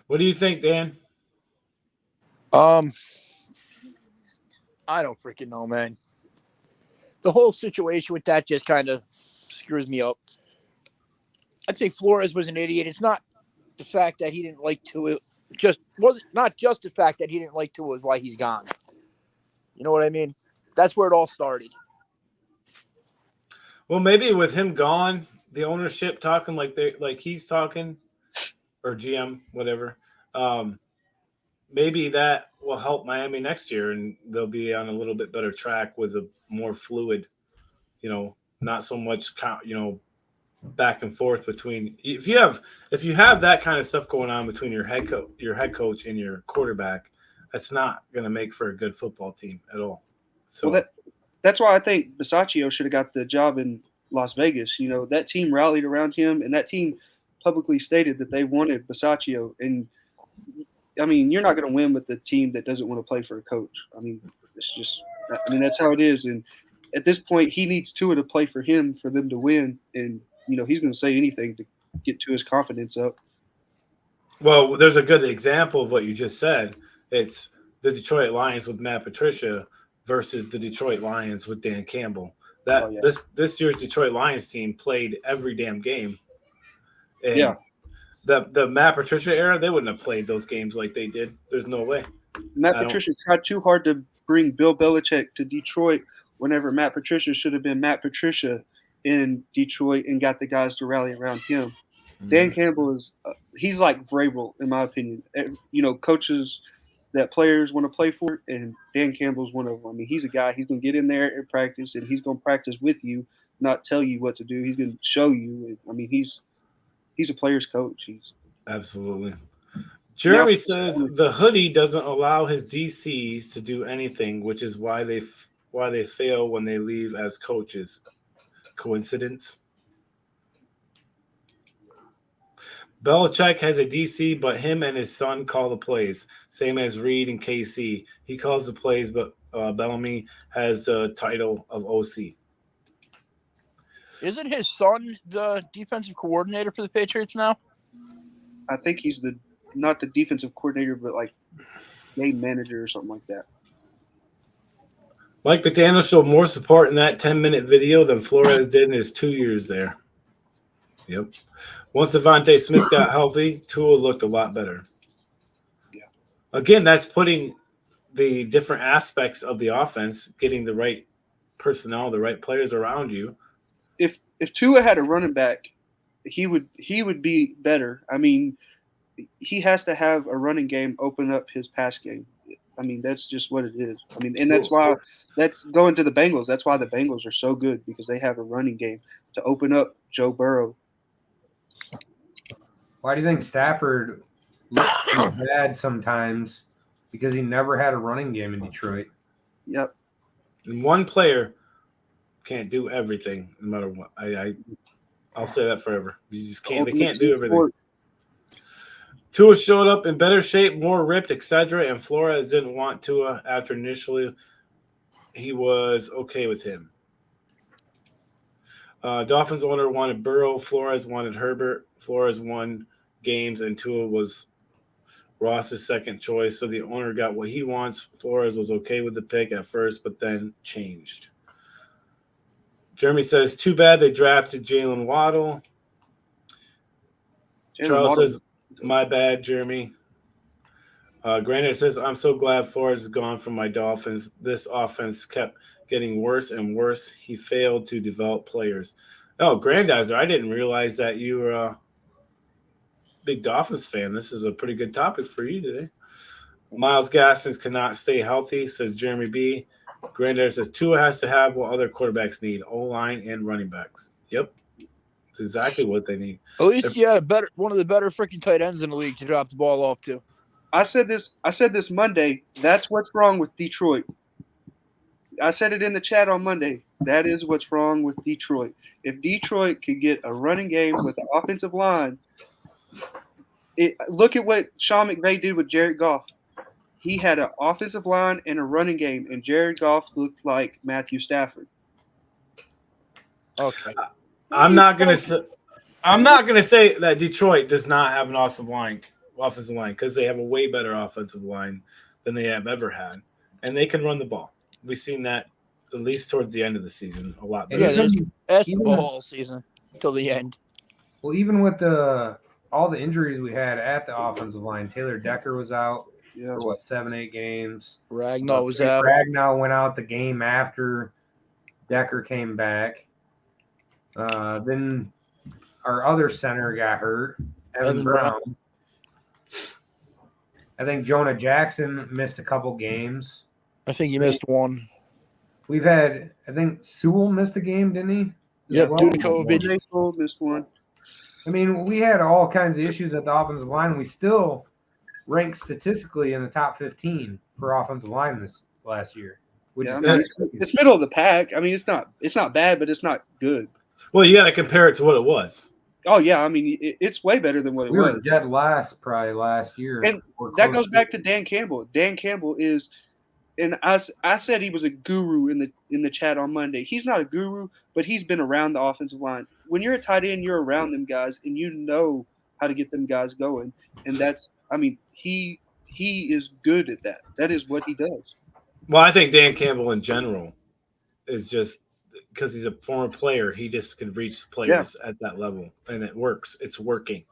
What do you think, Dan? I don't freaking know, man. The whole situation with that just kind of screws me up. I think Flores was an idiot. It's not the fact that he didn't like Tua. Not just the fact that he didn't like Tua is why he's gone. You know what I mean? That's where it all started. Well, maybe with him gone, the ownership talking like he's talking, or GM, whatever. Maybe that will help Miami next year, and they'll be on a little bit better track with a more fluid, not so much, back and forth between. If you have that kind of stuff going on between your head coach and your quarterback, that's not going to make for a good football team at all. So that's why I think Bisaccio should have got the job in Las Vegas. That team rallied around him, and that team publicly stated that they wanted Bisaccio. And I mean, you're not going to win with a team that doesn't want to play for a coach. I mean, that's how it is. And at this point, he needs Tua to play for him for them to win. And, he's going to say anything to get Tua's confidence up. Well, there's a good example of what you just said. It's the Detroit Lions with Matt Patricia versus the Detroit Lions with Dan Campbell. This year's Detroit Lions team played every damn game. And yeah. The Matt Patricia era, they wouldn't have played those games like they did. There's no way. Matt Patricia tried too hard to bring Bill Belichick to Detroit whenever Matt Patricia should have been Matt Patricia in Detroit and got the guys to rally around him. Mm-hmm. Dan Campbell he's like Vrabel, in my opinion. Coaches that players want to play for, and Dan Campbell's one of them. I mean, he's a guy, he's going to get in there and practice, and he's going to practice with you, not tell you what to do. He's going to show you. I mean, he's a player's coach. Absolutely. Jeremy says the hoodie doesn't allow his DCs to do anything, which is why they fail when they leave as coaches. Coincidence? Belichick has a DC, but him and his son call the plays. Same as Reed and KC. He calls the plays, but Bellamy has the title of OC. Isn't his son the defensive coordinator for the Patriots now? I think he's not the defensive coordinator, but like game manager or something like that. Mike McDaniel showed more support in that 10-minute video than Flores did in his 2 years there. Yep. Once Devontae Smith got healthy, Tua looked a lot better. Yeah. Again, that's putting the different aspects of the offense, getting the right personnel, the right players around you. If Tua had a running back, he would be better. I mean, he has to have a running game open up his pass game. I mean, that's just what it is. I mean, and that's going to the Bengals. That's why the Bengals are so good, because they have a running game to open up Joe Burrow. Why do you think Stafford looked bad sometimes? Because he never had a running game in Detroit. Yep. And one player can't do everything, no matter what. I'll say that forever. You just can't. They can't do everything. Tua showed up in better shape, more ripped, etc. And Flores didn't want Tua after initially he was okay with him. Dolphins owner wanted Burrow. Flores wanted Herbert. Flores won games, and Tua was Ross's second choice. So the owner got what he wants. Flores was okay with the pick at first, but then changed. Jeremy says, too bad they drafted Jalen Waddle. Charles says, my bad, Jeremy. Granite says, I'm so glad Flores is gone from my Dolphins. This offense kept getting worse and worse. He failed to develop players. Oh, Grandizer, I didn't realize that you were a big Dolphins fan. This is a pretty good topic for you today. Miles Gaskins cannot stay healthy, says Jeremy B. Grandizer says, Tua has to have what other quarterbacks need, O-line and running backs. Yep. It's exactly what they need. At least you had one of the better freaking tight ends in the league to drop the ball off to. I said this Monday. That's what's wrong with Detroit. I said it in the chat on Monday. That is what's wrong with Detroit. If Detroit could get a running game with the offensive line, look at what Sean McVay did with Jared Goff. He had an offensive line and a running game, and Jared Goff looked like Matthew Stafford. Okay. I'm not gonna say that Detroit does not have an awesome offensive line, because they have a way better offensive line than they have ever had, and they can run the ball. We've seen that at least towards the end of the season a lot better. Yeah, there's that's the even- whole season till the end. Well, even with all the injuries we had at the offensive line, Taylor Decker was out Yeah. for 7-8 games. Ragnar was out. Ragnar went out the game after Decker came back. Then our other center got hurt, Evan Brown. I think Jonah Jackson missed a couple games. I think he missed one. We've had, I think Sewell missed a game, didn't he? Yep, due to COVID. Jay Cole missed one. I mean, we had all kinds of issues at the offensive line. We still ranked statistically in the top 15 for offensive line this last year. Which Yeah, is I mean, it's middle of the pack. I mean, it's not bad, but it's not good. Well, you got to compare it to what it was. Oh yeah, I mean, it's way better than what it we were was. dead last probably last year. And Or that close goes back to Dan Campbell. Dan Campbell is, and I said he was a guru in the chat on Monday. He's not a guru, but he's been around the offensive line. When you're a tight end, you're around them guys, and you know how to get them guys going. And that's, I mean, he is good at that. That is what he does. Well, I think Dan Campbell in general is just because he's a former player, he just can reach players at that level, and it works. It's working.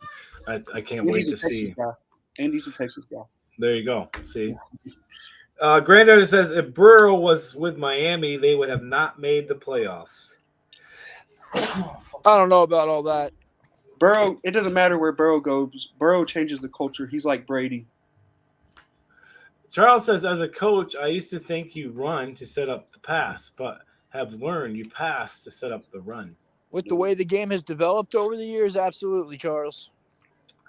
I can't And wait he's a to Texas see. guy. And he's a Texas guy. There you go. See, Granddaughter says if Burrow was with Miami, they would have not made the playoffs. I don't know about all that. Burrow, it doesn't matter where Burrow goes. Burrow changes the culture. He's like Brady. Charles says, as a coach, I used to think you run to set up the pass, but have learned you pass to set up the run. With the way the game has developed over the years, absolutely, Charles.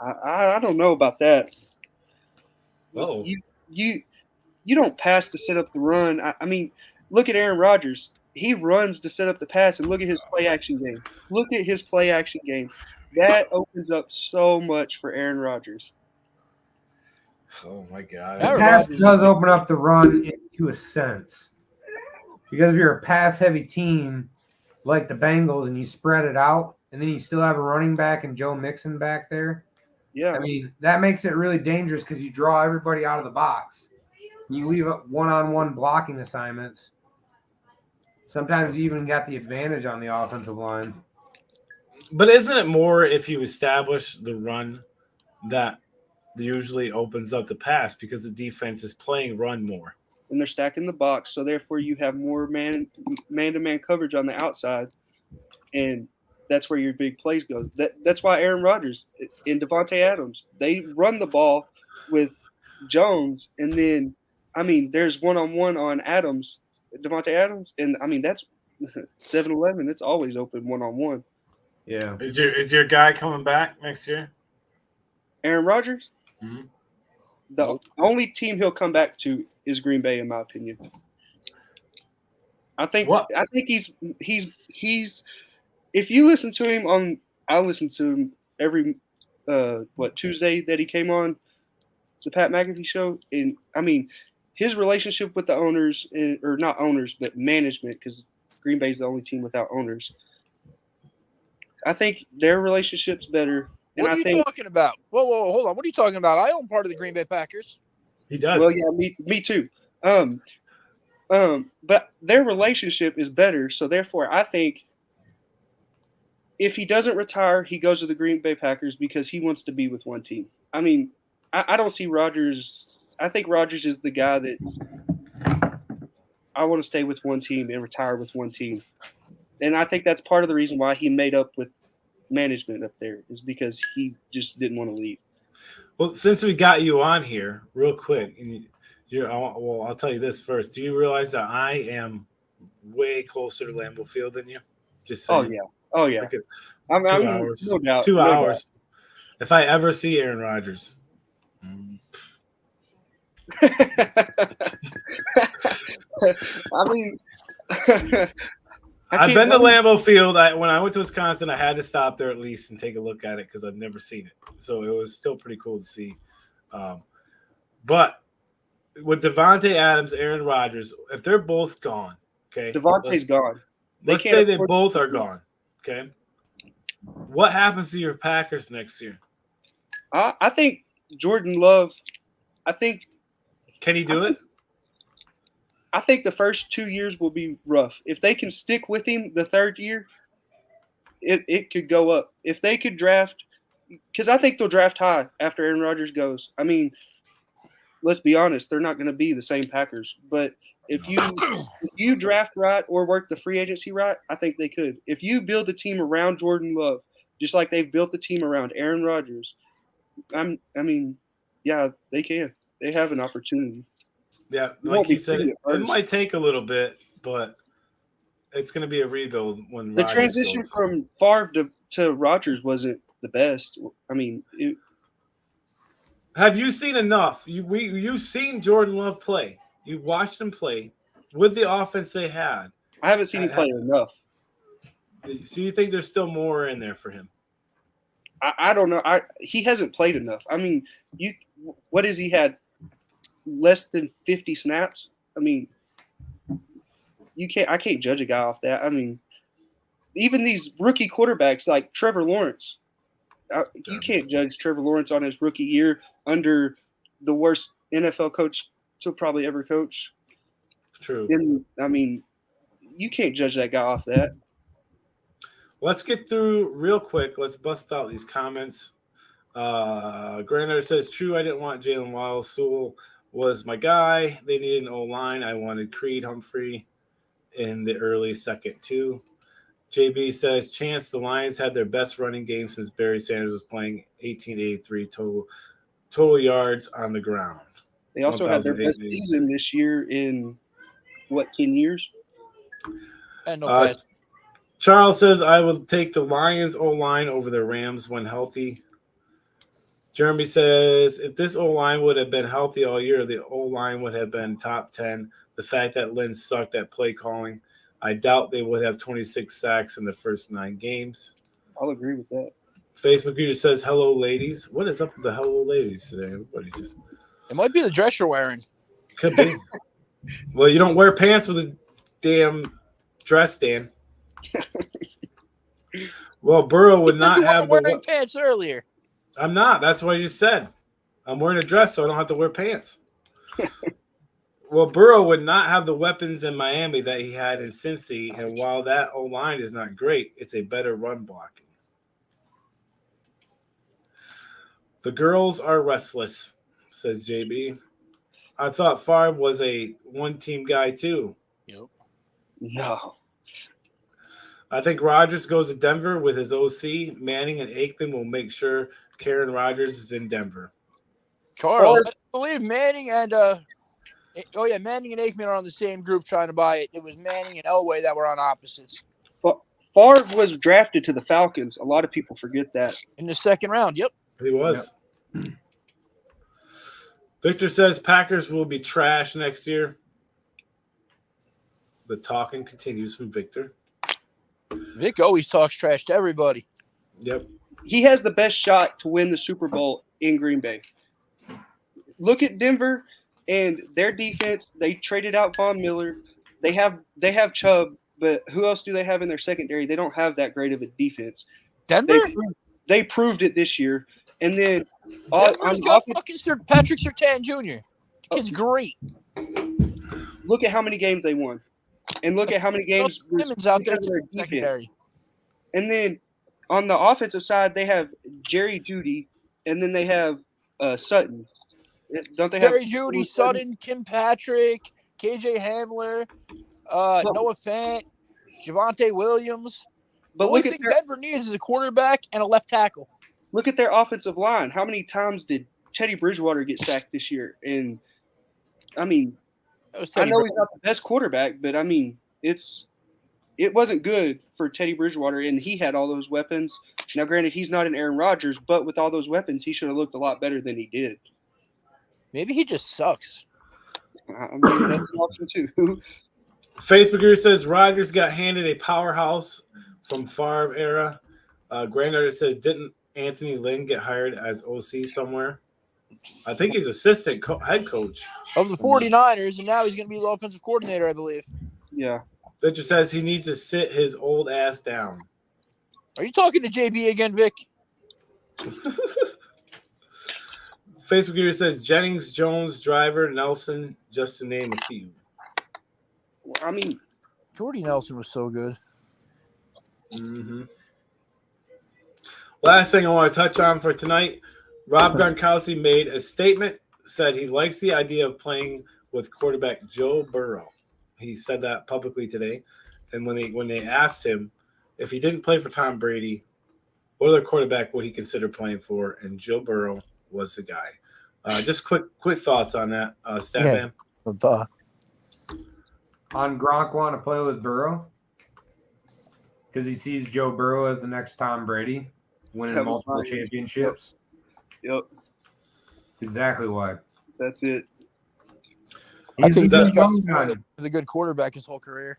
I don't know about that. Oh, You don't pass to set up the run. I mean, look at Aaron Rodgers. He runs to set up the pass, and look at his play action game. Look at his play action game. That opens up so much for Aaron Rodgers. oh my God. The Aaron pass Rodgers- does open up the run into a sense. Because if you're a pass-heavy team like the Bengals and you spread it out, and then you still have a running back and Joe Mixon back there, Yeah. I mean, that makes it really dangerous because you draw everybody out of the box. You leave up one-on-one blocking assignments. Sometimes you even got the advantage on the offensive line. But isn't it more if you establish the run that usually opens up the pass because the defense is playing run more? And they're stacking the box, so therefore you have more man-to-man coverage on the outside, and that's where your big plays go. That's why Aaron Rodgers and Devontae Adams, they run the ball with Jones, and then, I mean, there's one-on-one on Adams, Devontae Adams, and, I mean, that's 7-Eleven. It's always open one-on-one. Yeah. Is your guy coming back next year? Aaron Rodgers? Mm-hmm. The only team he'll come back to is Green Bay, in my opinion. I think he's if you listen to him I listen to him every Tuesday that he came on the Pat McAfee show, and I mean his relationship with the owners, or not owners but management, because Green Bay's the only team without owners. I think their relationship's better. And What are you talking about? Whoa, hold on. What are you talking about? I own part of the Green Bay Packers. He does. Well, yeah, me too. But their relationship is better, so therefore I think if he doesn't retire, he goes to the Green Bay Packers because he wants to be with one team. I mean, I don't see Rodgers. I think Rodgers is the guy that's I want to stay with one team and retire with one team. And I think that's part of the reason why he made up with management up there, is because he just didn't want to leave. Well, since we got you on here real quick, and I'll tell you this first. Do you realize that I am way closer to Lambeau Field than you? Just saying. Oh yeah. Look at 2 hours. No doubt. 2 no hours. doubt. If I ever see Aaron Rodgers. I mean, I've been to Lambeau Field. When I went to Wisconsin, I had to stop there at least and take a look at it because I've never seen it. So it was still pretty cool to see. But with Devontae Adams, Aaron Rodgers, if they're both gone, okay, Devontae's gone. Let's say they both are gone, okay. What happens to your Packers next year? I think Jordan Love. Can he do it? I think the first 2 years will be rough. If they can stick with him the third year, it could go up. If they could draft, because I think they'll draft high after Aaron Rodgers goes. I mean, let's be honest, they're not going to be the same Packers. But if you draft right or work the free agency right, I think they could. If you build a team around Jordan Love, just like they've built the team around Aaron Rodgers, yeah, they can. They have an opportunity. Yeah, like you said, it might take a little bit, but it's going to be a rebuild when the transition from Favre to Rodgers wasn't the best. I mean, have you seen enough? You've seen Jordan Love play. You watched him play with the offense they had. I haven't seen him play enough. So you think there's still more in there for him? I don't know. He hasn't played enough. I mean, what has he had? Less than 50 snaps. I mean, I can't judge a guy off that. I mean, even these rookie quarterbacks like Trevor Lawrence, you can't judge Trevor Lawrence on his rookie year under the worst NFL coach to probably ever coach. True. And I mean, you can't judge that guy off that. Let's get through real quick. Let's bust out these comments. Grander says, true, I didn't want Jalen Waddle. Sewell was my guy. They needed an O-line. I wanted Creed Humphrey in the early second, too. JB says, Chance, the Lions had their best running game since Barry Sanders was playing, 1883 total yards on the ground. They also had their best season this year in, 10 years? And no Charles says, I will take the Lions O-line over the Rams when healthy. Jeremy says, if this O-line would have been healthy all year, the O-line would have been top 10. The fact that Lynn sucked at play calling, I doubt they would have 26 sacks in the first 9 games. I'll agree with that. Facebook user says, hello, ladies. What is up with the hello, ladies today? Everybody's just... It might be the dress you're wearing. Could be. Well, you don't wear pants with a damn dress, Dan. Well, Burrow would not have wearing pants earlier. I'm not. That's what I just said. I'm wearing a dress, so I don't have to wear pants. Well, Burrow would not have the weapons in Miami that he had in Cincy, and while that O-line is not great, it's a better run blocking. The girls are restless, says JB. I thought Favre was a one-team guy, too. Yep. No. I think Rodgers goes to Denver with his OC. Manning and Aikman will make sure Karen Rodgers is in Denver. Charles, I believe Manning and Manning and Aikman are on the same group trying to buy it. It was Manning and Elway that were on opposites. Favre was drafted to the Falcons. A lot of people forget that. In the second round, yep. He was. Yep. Victor says Packers will be trash next year. The talking continues from Victor. Vic always talks trash to everybody. Yep. He has the best shot to win the Super Bowl in Green Bay. Look at Denver and their defense. They traded out Von Miller. They have Chubb, but who else do they have in their secondary? They don't have that great of a defense. Denver? They proved it this year. And then Denver's got fucking Patrick Surtain Jr. The kid's great. Look at how many games they won. And look at how many games Simmons out there secondary. And then on the offensive side, they have Jerry Jeudy, and then they have Sutton. Don't they have Jerry Jeudy, Sutton, Kim Patrick, KJ Hamler, Noah Fant, Javonte Williams. But the only thing Denver needs is a quarterback and a left tackle. Look at their offensive line. How many times did Teddy Bridgewater get sacked this year? And I mean, I know he's not the best quarterback, but I mean, it wasn't good for Teddy Bridgewater, and he had all those weapons. Now, granted, he's not an Aaron Rodgers, but with all those weapons, he should have looked a lot better than he did. Maybe he just sucks. I mean, that's an option too. Facebook here says Rodgers got handed a powerhouse from Favre era. Granddaughter says, didn't Anthony Lynn get hired as OC somewhere? I think he's assistant head coach of the 49ers, and now he's going to be the offensive coordinator, I believe. Yeah. Victor says he needs to sit his old ass down. Are you talking to JB again, Vic? Facebook here says Jennings, Jones, Driver, Nelson, just to name a few. Well, I mean, Jordy Nelson was so good. Mm-hmm. Last thing I want to touch on for tonight, Rob Gronkowski made a statement, said he likes the idea of playing with quarterback Joe Burrow. He said that publicly today. And when they asked him if he didn't play for Tom Brady, what other quarterback would he consider playing for? And Joe Burrow was the guy. Just quick thoughts on that, Statman. Yeah. On Gronk want to play with Burrow? Because he sees Joe Burrow as the next Tom Brady, winning multiple championships. Yep. That's exactly why. That's it. I think a he's young guy. a good quarterback his whole career.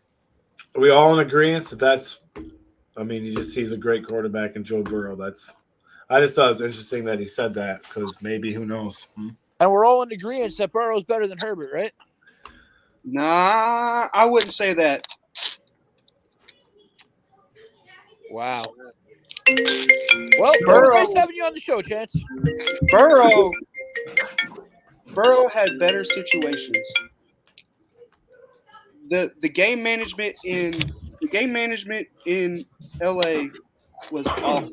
Are we all in agreement that that's – I mean, he just sees a great quarterback in Joe Burrow. I just thought it was interesting that he said that because maybe who knows. And we're all in agreement that Burrow's better than Herbert, right? Nah, I wouldn't say that. Wow. Well, Burrow- nice having you on the show, Chance. Burrow had better situations. The game management in LA was awful.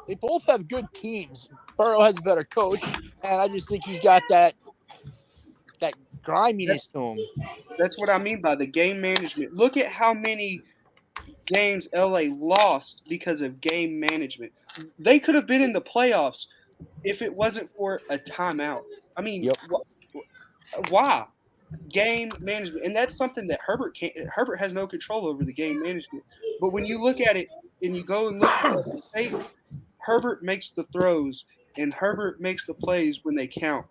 They both have good teams. Burrow has a better coach, and I just think he's got that griminess to him. That's what I mean by the game management. Look at how many games LA lost because of game management. They could have been in the playoffs if it wasn't for a timeout. I mean, Yep. Why? Game management. And that's something that Herbert can't. Herbert has no control over the game management. But when you look at it and you go and look at the tape, Herbert makes the throws and Herbert makes the plays when they count.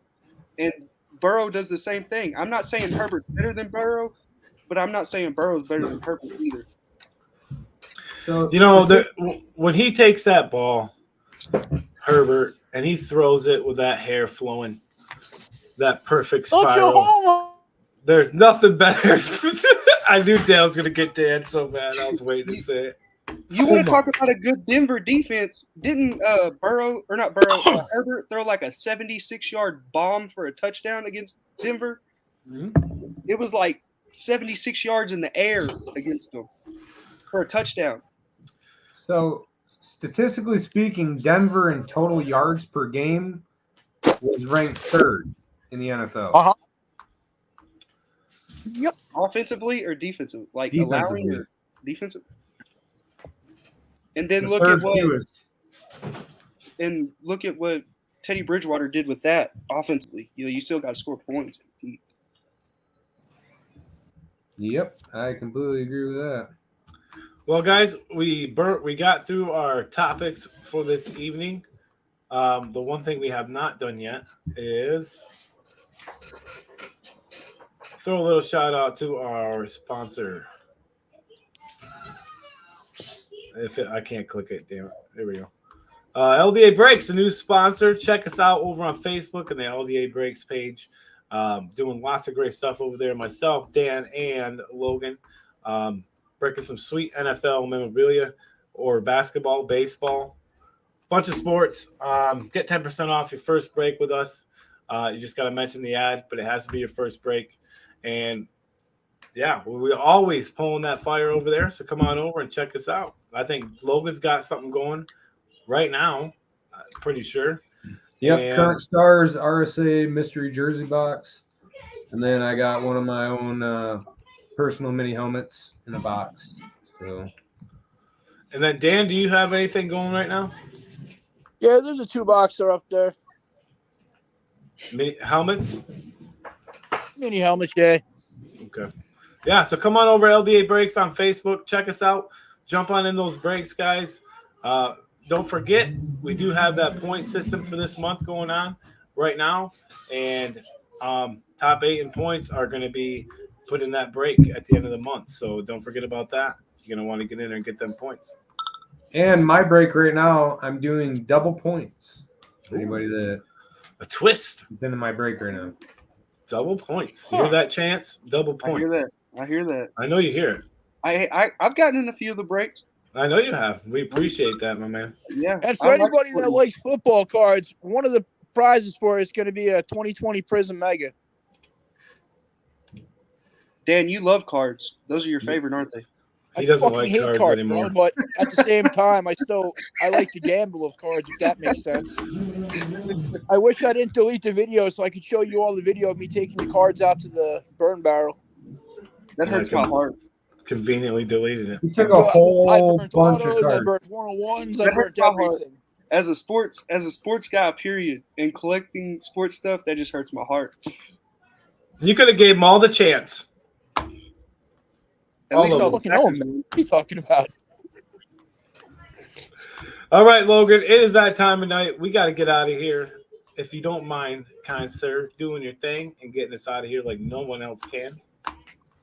And Burrow does the same thing. I'm not saying Herbert's better than Burrow, but I'm not saying Burrow's better than Herbert either. So, when he takes that ball, Herbert, and he throws it with that hair flowing, that perfect spiral, there's nothing better. I knew Dan was going to get Dan so bad. I was waiting to say it. You want to talk about a good Denver defense? Didn't Herbert throw like a 76-yard bomb for a touchdown against Denver? Mm-hmm. It was like 76 yards in the air against them for a touchdown. So, statistically speaking, Denver in total yards per game was ranked third in the NFL. Uh-huh. Yep. Offensively or defensive? Like Defensively. allowing or defensive? And then The look third at fewest. what Teddy Bridgewater did with that offensively. You still got to score points. Yep, I completely agree with that. Well, guys, we got through our topics for this evening. The one thing we have not done yet is throw a little shout out to our sponsor. I can't click it, damn it. There we go. LDA Breaks, a new sponsor. Check us out over on Facebook and the LDA Breaks page. Doing lots of great stuff over there. Myself, Dan, and Logan. Breaking some sweet NFL memorabilia or basketball, baseball, bunch of sports. Get 10% off your first break with us. You just got to mention the ad, but it has to be your first break. And yeah, we're always pulling that fire over there. So come on over and check us out. I think Logan's got something going right now. I'm pretty sure. Yep, And Current Stars RSA mystery jersey box. And then I got one of my own personal mini helmets in a box. So. And then, Dan, do you have anything going right now? Yeah, there's a 2-boxer up there. Mini helmets? Mini helmet, yeah. Okay. Yeah, so come on over LDA Breaks on Facebook. Check us out. Jump on in those breaks, guys. Don't forget, we do have that point system for this month going on right now. And Top 8 in points are going to be put in that break at the end of the month. So don't forget about that. You're going to want to get in there and get them points. And my break right now, I'm doing double points. Anybody that A twist. is into my break right now. Double points. You hear that, Chance? Double I hear points. that. I hear that. I know you hear it. I've gotten in a few of the breaks. I know you have. We appreciate that, my man. Yeah. And for anybody that likes football cards, one of the prizes for it is going to be a 2020 Prism Mega. Dan, you love cards. Those are your favorite, aren't they? He doesn't fucking like hate cards cards, anymore. bro, but at the same time, I like to gamble of cards, if that makes sense. I wish I didn't delete the video so I could show you all the video of me taking the cards out to the burn barrel. That hurts my heart. Conveniently deleted it. You took a whole I burned bunch of autos, I cards. burned 101s, I That burned hurts my heart. everything. As a sports guy, period, and collecting sports stuff, that just hurts my heart. You could have gave him all the chance. At All least of I'll them. Fucking know him. What are you talking about? All right, Logan, it is that time of night. We got to get out of here. If you don't mind, kind sir, doing your thing and getting us out of here like no one else can.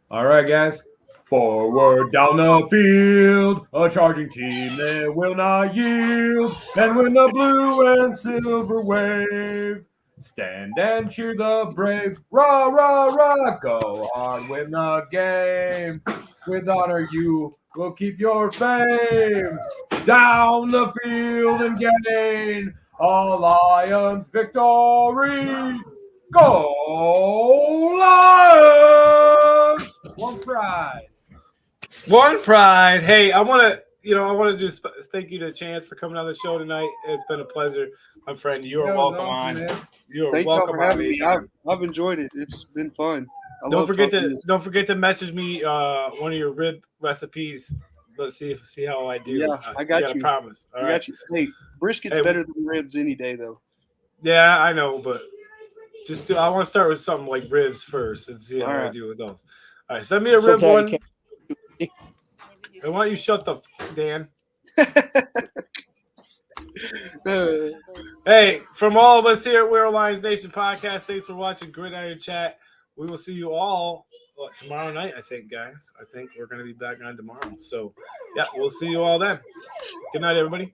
All right, guys. Forward down the field, a charging team that will not yield. And when the blue and silver wave, stand and cheer the brave. Rah, rah, rah, go on, win the game. With honor you will keep your fame. Down the field and gain a Lions victory. Go Lions! One prize. One pride. Hey, I want to just thank you to Chance for coming on the show tonight. It's been a pleasure, my friend. You are welcome on. You are Thank y'all welcome for on. having me. I've enjoyed it. It's been fun. Don't forget to message me one of your rib recipes. Let's see how I do. Yeah, I got you. Promise. All I right. got you. Hey, brisket's better than ribs any day, though. Yeah, I know, but I want to start with something like ribs first and see how I do with those. All right, send me a rib one. Why don't you shut the Dan? Hey, from all of us here at We're Lions Nation Podcast, thanks for watching Gridiron Chat. We will see you all tomorrow night, I think, guys. I think we're going to be back on tomorrow. So, yeah, we'll see you all then. Good night, everybody.